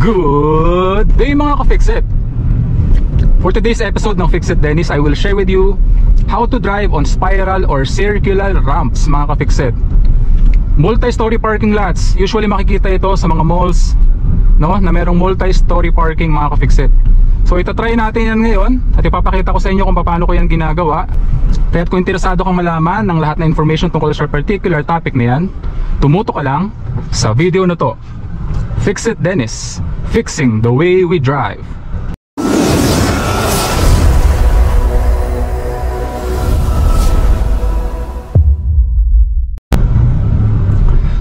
Good day mga ka-Fixit! For today's episode ng Fixit Dennis, I will share with you how to drive on spiral or circular ramps mga ka-Fixit. Multi-story parking lots, usually makikita ito sa mga malls, no? Na merong multi-story parking mga ka-Fixit. So itatry natin yan ngayon at ipapakita ko sa inyo kung paano ko yan ginagawa. Kaya kung interesado kang malaman ng lahat na information tungkol sa particular topic na yan, tumuto ka lang sa video na to. Fixit Dennis, fixing the way we drive.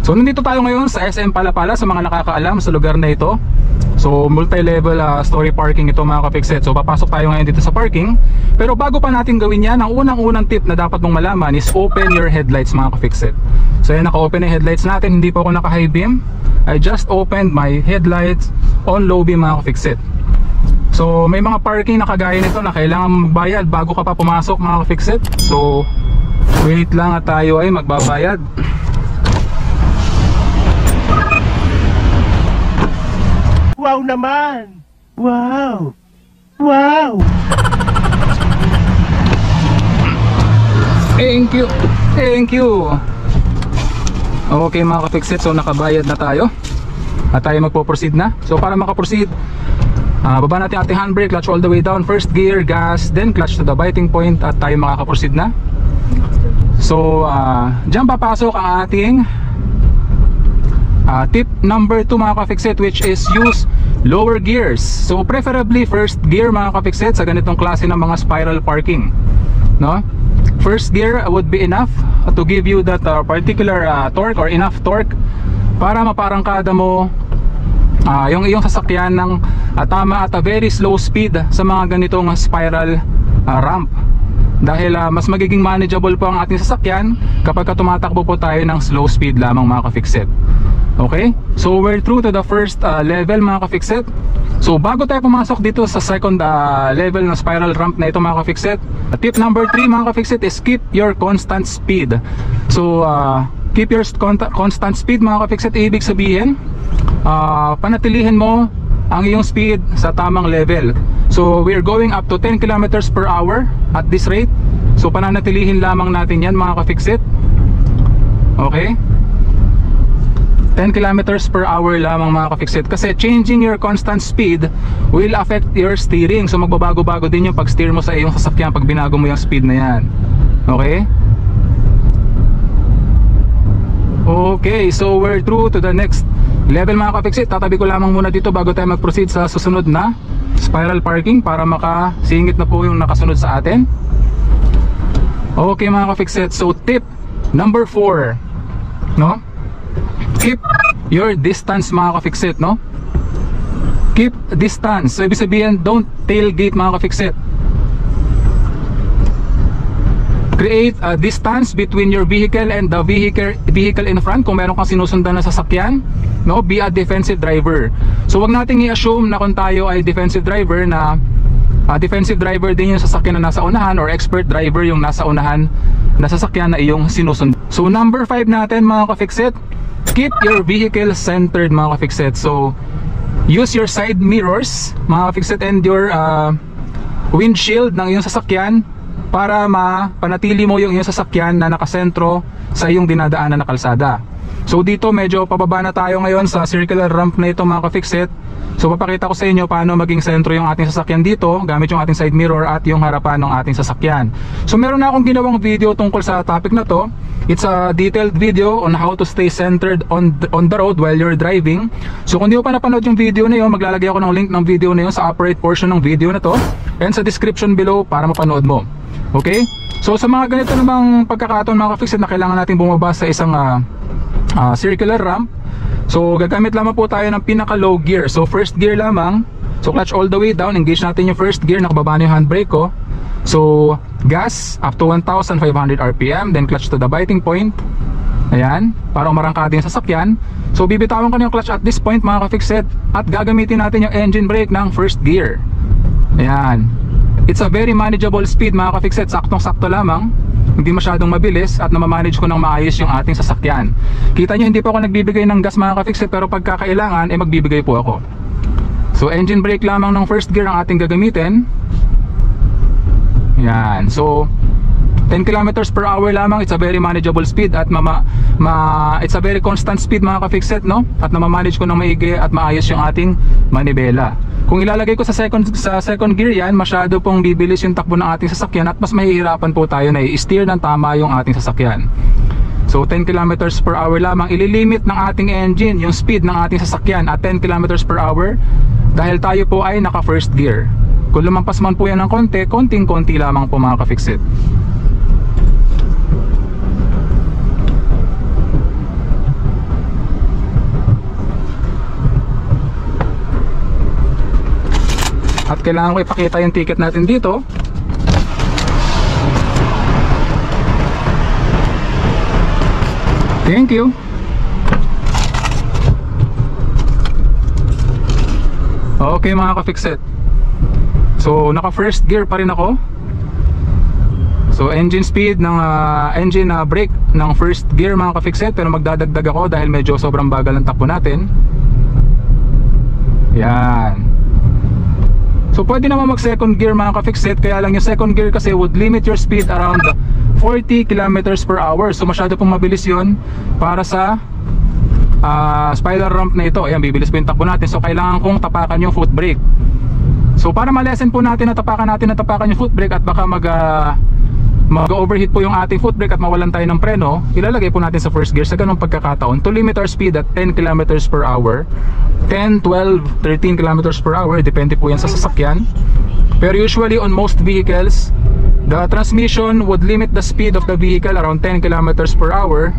So nandito tayo ngayon sa SM Palapala sa mga nakakaalam sa lugar na ito. So multi-level story parking ito mga ka-Fixit. So papasok tayo ngayon dito sa parking. Pero bago pa natin gawin yan, ang unang-unang tip na dapat mong malaman is open your headlights mga ka-Fixit. So yan, naka-open na headlights natin, hindi pa ako naka-high beam. I just opened my headlights on low beam mga ka-Fixit. So may mga parking na kagaya nito na kailangan magbayad bago ka pa pumasok mga ka-Fixit. So wait lang at tayo ay magbabayad. Wow naman! Wow! Wow! Thank you! Thank you! Okay mga ka-Fixit, so nakabayad na tayo at tayo magpo-proceed na. So para makaproceed, baba natin ating handbrake, clutch all the way down, first gear, gas, then clutch to the biting point at tayo makakaproceed na. So dyan papasok ang ating tip number 2 mga ka-Fixit, which is use lower gears. So preferably first gear mga ka-Fixit sa ganitong klase ng mga spiral parking, no? First gear would be enough to give you that particular torque or enough torque para maparangkada mo yung iyong sasakyan ng tama at a very slow speed sa mga ganitong spiral ramp. Dahil mas magiging manageable po ang ating sasakyan kapag tumatakbo po tayo ng slow speed lamang mga ka-Fixit. Okay? So we're through to the first level mga ka-Fixit. So bago tayo pumasok dito sa second level ng spiral ramp na ito mga ka-Fixit, tip number 3 mga ka-Fixit is keep your constant speed. So keep your constant speed mga ka-Fixit, ibig sabihin panatilihin mo ang iyong speed sa tamang level. So we're going up to 10 kilometers per hour at this rate. So pananatilihin lamang natin yan mga ka-Fixit. Okay, 10 kilometers per hour lamang mga ka-Fixit, kasi changing your constant speed will affect your steering. So magbabago-bago din yung pag-steer mo sa iyong sasakyan pag binago mo yung speed na yan. Okay? Okay, so we're through to the next level mga ka-Fixit. Tatabi ko lamang muna dito bago tayo mag-proceed sa susunod na spiral parking para makasingit na po yung nakasunod sa atin. Okay mga ka-Fixit, so tip number 4, no? Keep your distance mga ka-Fixit, no? Keep distance. So ibig sabihin, don't tailgate mga ka-Fixit. Create a distance between your vehicle and the vehicle in front. Kung meron kang sinusundan na sasakyan, no? Be a defensive driver. So wag nating i-assume na kung tayo ay defensive driver na defensive driver din yung sasakyan na nasa unahan, or expert driver yung nasa unahan na sasakyan na iyong sinusundan. So number 5 natin mga ka-Fixit, keep your vehicle centered mga ka-Fixit. So use your side mirrors mga ka-Fixit and your windshield ng iyong sasakyan para mapanatili mo yung iyong sasakyan na nakasentro sa iyong dinadaanan na kalsada. So dito medyo pababa na tayo ngayon sa circular ramp na ito mga ka-Fixit. So papakita ko sa inyo paano maging sentro yung ating sasakyan dito gamit yung ating side mirror at yung harapan ng ating sasakyan. So meron na akong ginawang video tungkol sa topic na to. It's a detailed video on how to stay centered on the road while you're driving. So kung di mo pa napanood yung video na yun, maglalagay ako ng link ng video na yun sa upper right portion ng video na to and sa description below para mapanood mo. Okay? So sa mga ganito namang pagkakataon mga ka-Fixit na kailangan natin bumaba sa isang circular ramp, so gagamit lamang po tayo ng pinaka low gear. So first gear lamang. So clutch all the way down, engage natin yung first gear, nakababa na yung handbrake ko. So gas up to 1,500 RPM, then clutch to the biting point. Ayan, para umarangkada yung sasakyan. So bibitawan ko na yung clutch at this point mga ka-Fixit, at gagamitin natin yung engine brake ng first gear. Ayan, it's a very manageable speed mga ka-Fixit, saktong-sakto lamang. hindi masyadong mabilis at namamanage ko ng maayos yung ating sasakyan. Kita nyo, hindi po ako nagbibigay ng gas mga ka-Fixit, pero pagkakailangan magbibigay po ako. So engine brake lamang ng first gear ang ating gagamitin. Yan. So 10 kilometers per hour lamang, it's a very manageable speed at it's a very constant speed mga ka-fixit, no? At namamanage ko ng maigi at maayos yung ating manibela. Kung ilalagay ko sa second gear yan, masyado pong bibilis yung takbo ng ating sasakyan at mas mahihirapan po tayo na i-steer ng tama yung ating sasakyan. So 10 kilometers per hour lamang, ililimit ng ating engine yung speed ng ating sasakyan at 10 kilometers per hour dahil tayo po ay naka first gear. Kung lumampas man po yan ng konti, konting-konti lamang po mga ka-fixit. At kailangan ko ipakita yung ticket natin dito. Thank you. Okay mga ka-fixit. So naka first gear pa rin ako. So engine speed ng brake ng first gear mga ka-fixit, pero magdadagdag ako dahil medyo sobrang bagal ng takbo natin. Yan. So pwede naman mag second gear mga ka-fixit, kaya lang yung second gear kasi would limit your speed around 40 kilometers per hour. So masyado pong mabilis yun para sa spiral ramp na ito. Ayan, bibilis po yung takbo natin. So kailangan kong tapakan yung foot brake. So para ma-lessen po natin na tapakan yung foot brake at baka mag-overheat po yung ating foot brake at mawalan tayo ng preno, ilalagay po natin sa first gear sa ganung pagkakataon to limit our speed at 10 kilometers per hour, 10, 12, 13 kilometers per hour, depende po yan sa sasakyan. Pero usually on most vehicles, the transmission would limit the speed of the vehicle around 10 kilometers per hour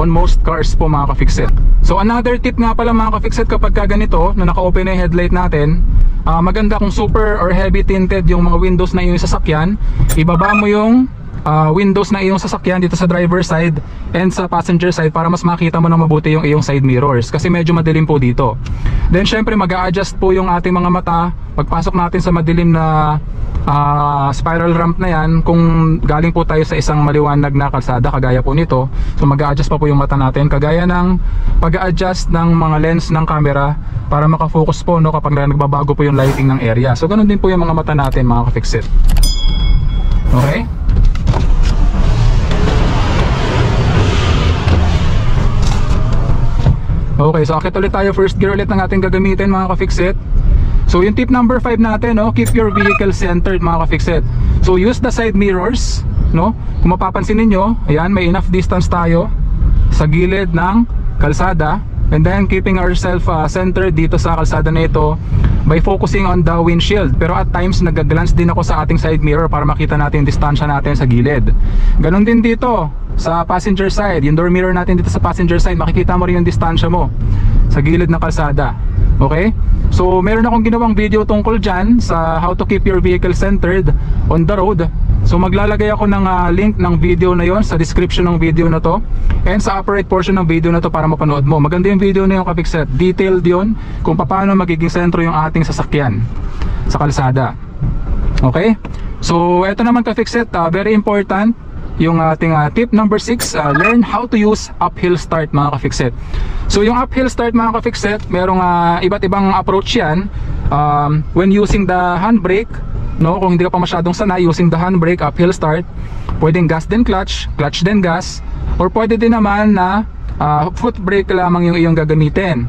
on most cars po mga ka-fixit. So another tip nga pala mga ka-fixit, kapag ka ganito na naka-open na yung headlight natin, maganda kung super or heavy tinted yung mga windows na iyong sasakyan, ibaba mo yung windows na iyong sasakyan dito sa driver side and sa passenger side para mas makita mo na mabuti yung iyong side mirrors kasi medyo madilim po dito. Then syempre mag-a-adjust po yung ating mga mata pagpasok natin sa madilim na spiral ramp na yan kung galing po tayo sa isang maliwanag na kalsada kagaya po nito. So mag-a-adjust pa po yung mata natin kagaya ng pag-a-adjust ng mga lens ng camera para makafocus po, no, kapag nagbabago po yung lighting ng area. So ganun din po yung mga mata natin mga ka-fixit. Okay? Okay, so akit ulit tayo, first gear ulit ng ating gagamitin mga ka-fixit. So yung tip number 5 natin, no, keep your vehicle centered mga ka-fixit. So use the side mirrors, no. Kung mapapansin niyo, ayan, may enough distance tayo sa gilid ng kalsada, and then keeping ourselves centered dito sa kalsada na ito by focusing on the windshield. Pero at times nag-glance din ako sa ating side mirror para makita natin yung distansya natin sa gilid. Ganon din dito sa passenger side, yung door mirror natin dito sa passenger side, makikita mo rin yung distansya mo sa gilid ng kalsada. Okay? So meron akong ginawang video tungkol dyan sa how to keep your vehicle centered on the road. So maglalagay ako ng link ng video na yon sa description ng video na to and sa upper right portion ng video na to para mapanood mo. Maganda yung video na yung ka-fixit, detailed yon kung paano magiging sentro yung ating sasakyan sa kalsada. Okay? So eto naman ka-fixit, very important yung ating tip number 6, learn how to use uphill start mga ka-fixit. So yung uphill start mga ka-fixit, merong iba't ibang approach yan when using the handbrake, no? Kung hindi ka pa masyadong sanay using the handbrake, uphill start, pwedeng gas then clutch, clutch then gas, or pwede din naman na foot brake lamang yung iyong gagamitin,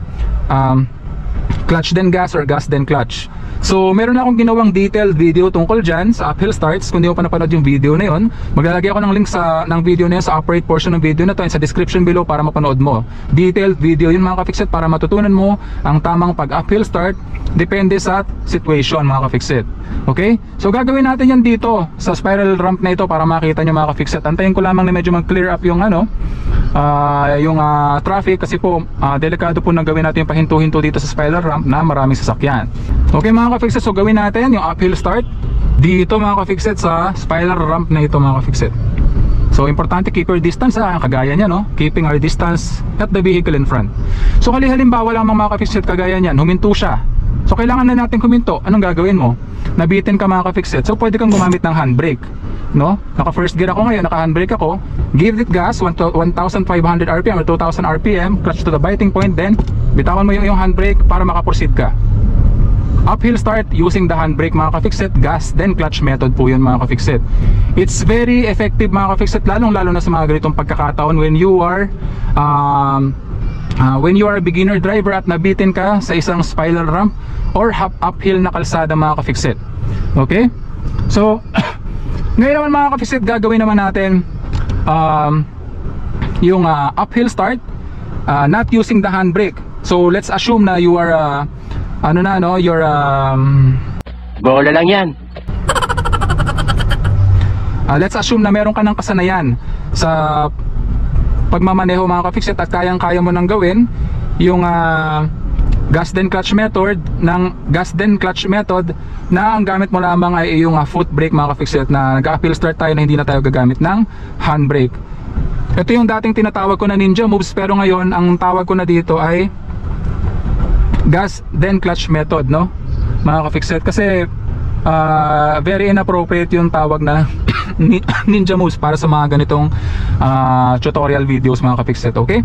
clutch then gas or gas then clutch. So meron akong ginawang detailed video tungkol dyan sa uphill starts. Kung di mo pa napanood yung video na yun, maglalagay ako ng link ng video na yun sa upper right portion ng video na to and sa description below para mapanood mo. Detailed video yun mga ka-fixit para matutunan mo ang tamang pag uphill start depende sa situation mga ka-fixit. Okay? So gagawin natin yan dito sa spiral ramp na ito para makita nyo mga ka-fixit. Antayin ko lamang na medyo mag-clear up yung traffic kasi po delikado po nang gawin natin yung pahinto-hinto dito sa spiral ramp na maraming sasakyan. Okay mga ka-fixit, so gawin natin yung uphill start dito mga ka-fixit sa spiral ramp na ito mga ka-fixit. So importante keep your distance kagaya niya, no? Keeping our distance at the vehicle in front. So halimbawa lang mga ka-fixit kagaya niyan, huminto siya. So kailangan na natin huminto. Anong gagawin mo? Nabitin ka mga ka-fixit. So pwede kang gumamit ng handbrake, no? Naka first gear ako ngayon, naka handbrake ako. Give it gas 1,500 RPM or 2,000 RPM, clutch to the biting point, then bitawan mo yung handbrake para makaproceed ka. uphill start using the handbrake mga ka-fixit, gas then clutch method po yun mga ka-fixit. It's very effective mga ka-fixit, lalong lalo na sa mga ganitong pagkakataon when you are a beginner driver at nabitin ka sa isang spiral ramp or uphill na kalsada mga ka-fixit. Okay, so ngayon naman mga ka-fixit, gagawin naman natin yung uphill start not using the handbrake. So let's assume na you are you're Bola lang yan. let's assume na meron ka ng kasanayan sa pagmamaneho mga ka-fixit at kayang-kaya mo nang gawin yung gas then clutch method na ang gamit mo lamang ay yung foot brake mga ka-fixit, na nag-uphill start tayo na hindi na tayo gagamit ng handbrake. Ito yung dating tinatawag ko na ninja moves, pero ngayon ang tawag ko na dito ay gas then clutch method, no mga ka-fixit, kasi very inappropriate yung tawag na ninja moves para sa mga ganitong tutorial videos mga ka-fixit. Okay,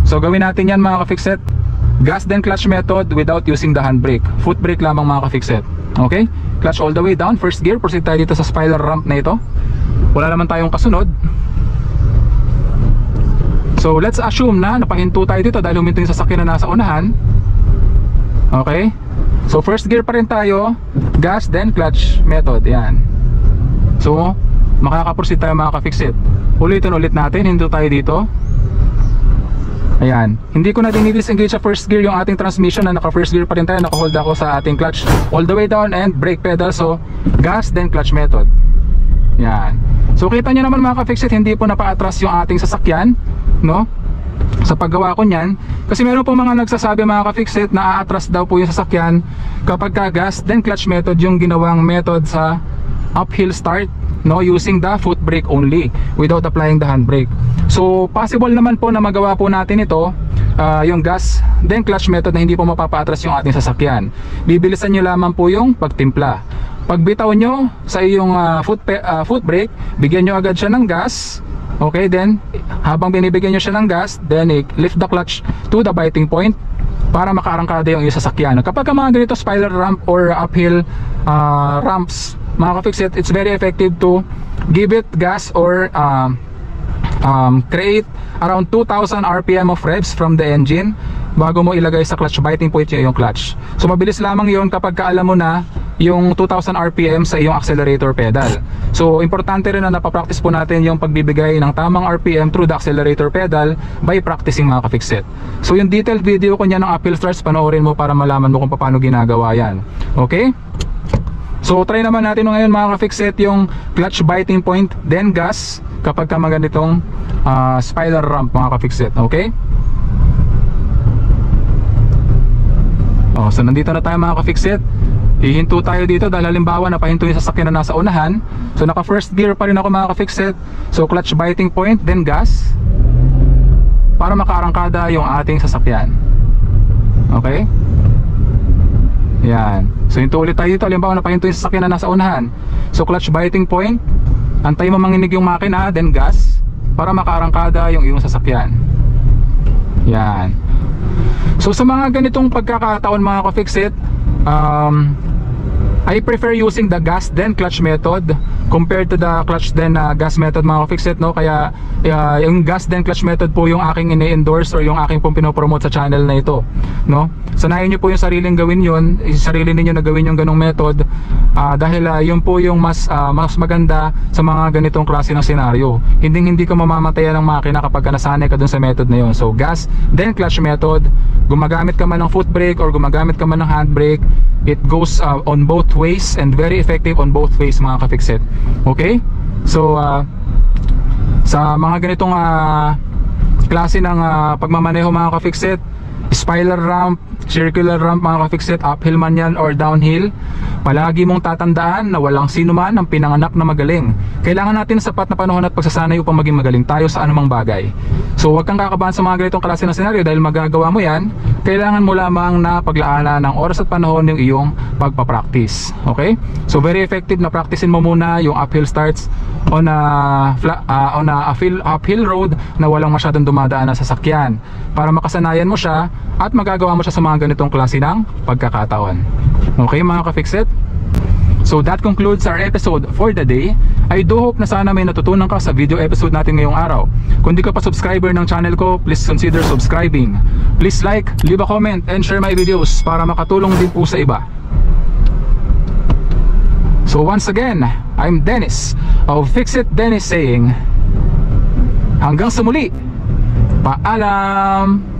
so gawin natin yan mga ka-fixit, gas then clutch method without using the handbrake, foot brake lamang mga ka-fixit. Okay, clutch all the way down, first gear, proceed tayo dito sa spiral ramp na ito, wala naman tayong kasunod. So let's assume na napahinto tayo dito dahil huminto yung sasakyan na nasa unahan. Okay, so first gear pa rin tayo, gas then clutch method, yan. So makakaproceed tayo mga ka-fixit. Ulitin ulit natin, hinto tayo dito. Ayan, hindi ko na dinidisengage sa first gear yung ating transmission, na naka first gear pa rin tayo, naka-hold ako sa ating clutch all the way down and brake pedal. So gas then clutch method, yan. So kita nyo naman mga ka-fixit, hindi po napa-atras yung ating sasakyan, no, sa paggawa ko nyan. Kasi meron po mga nagsasabi mga ka-fixit na aatras daw po yung sasakyan kapag ka gas then clutch method yung ginawang method sa uphill start, no, using the foot brake only without applying the handbrake. So possible naman po na magawa po natin ito, yung gas then clutch method, na hindi po mapapaatras yung ating sasakyan. Bibilisan nyo lamang po yung pagtimpla. Pagbitaw nyo sa iyong foot brake, bigyan nyo agad siya ng gas. Okay, then habang binibigyan nyo siya ng gas, then lift the clutch to the biting point para makaarangkada yung iyong sasakyan. Kapag mga ganito spiral ramp or uphill ramps mga ka-fixit, it's very effective to give it gas or create around 2,000 RPM of revs from the engine bago mo ilagay sa clutch biting point yung clutch. So mabilis lamang yun kapag alam mo na yung 2,000 RPM sa iyong accelerator pedal. So importante rin na napapractice po natin yung pagbibigay ng tamang RPM through the accelerator pedal by practicing mga ka-fixit. So yung detailed video ko niya ng uphill starts, panoorin mo para malaman mo kung paano ginagawa yan. Okay, so try naman natin ngayon mga ka-fixit yung clutch biting point then gas kapag ka maganditong spiral ramp mga ka-fixit. Okay, so nandito na tayo mga ka-fixit. Hihinto tayo dito dahil halimbawa napahinto yung sasakyan na nasa unahan. So naka first gear pa rin ako mga ka-fixit. So clutch biting point then gas para makaarangkada yung ating sasakyan. Okay, yan. So hinto ulit tayo dito, halimbawa napahinto yung sasakyan na nasa unahan. So clutch biting point, antay mo manginig yung makina then gas para makaarangkada yung iyong sasakyan. Yan. So sa mga ganitong pagkakataon mga ka-fixit, I prefer using the gas then clutch method compared to the clutch then gas method mga ka-fixit, no? Kaya yung gas then clutch method po yung aking ini-endorse or yung aking pong pinopromote sa channel na ito, no? Sanayin nyo po yung sariling gawin yun, sarili ninyo na gawin yung ganong method, dahil yun po yung mas maganda sa mga ganitong klase ng senaryo. Hindi ka mamamatayan ng makina kapag nasanay ka dun sa method na yun. So gas then clutch method, gumagamit ka man ng foot brake or gumagamit ka man ng hand brake, it goes on both ways and very effective on both ways mga ka-fixit. Okay, so sa mga ganitong klase ng pagmamaneho mga ka-fixit, spiral ramp, circular ramp mga ka-fixit, uphill man yan or downhill, palagi mong tatandaan na walang sino man ang pinanganak na magaling. Kailangan natin sapat na panahon at pagsasanay upang maging magaling tayo sa anumang bagay. So huwag kang kakabahan sa mga ganitong klase ng senaryo dahil magagawa mo yan. Kailangan mo lamang na paglaanan ng oras at panahon yung iyong pagpapractice. Okay, so very effective na practicein mo muna yung uphill starts on a uphill road na walang masyadong dumadaan na sasakyan para makasanayan mo siya at magagawa mo siya sa mga ganitong klase ng pagkakataon. Okay mga ka-Fixit? So that concludes our episode for the day. I do hope na sana may natutunan ka sa video episode natin ngayong araw. Kung di ka pa subscriber ng channel ko, please consider subscribing. Please like, leave a comment, and share my videos para makatulong din po sa iba. So once again, I'm Dennis of Fixit Dennis saying, hanggang sa muli, paalam!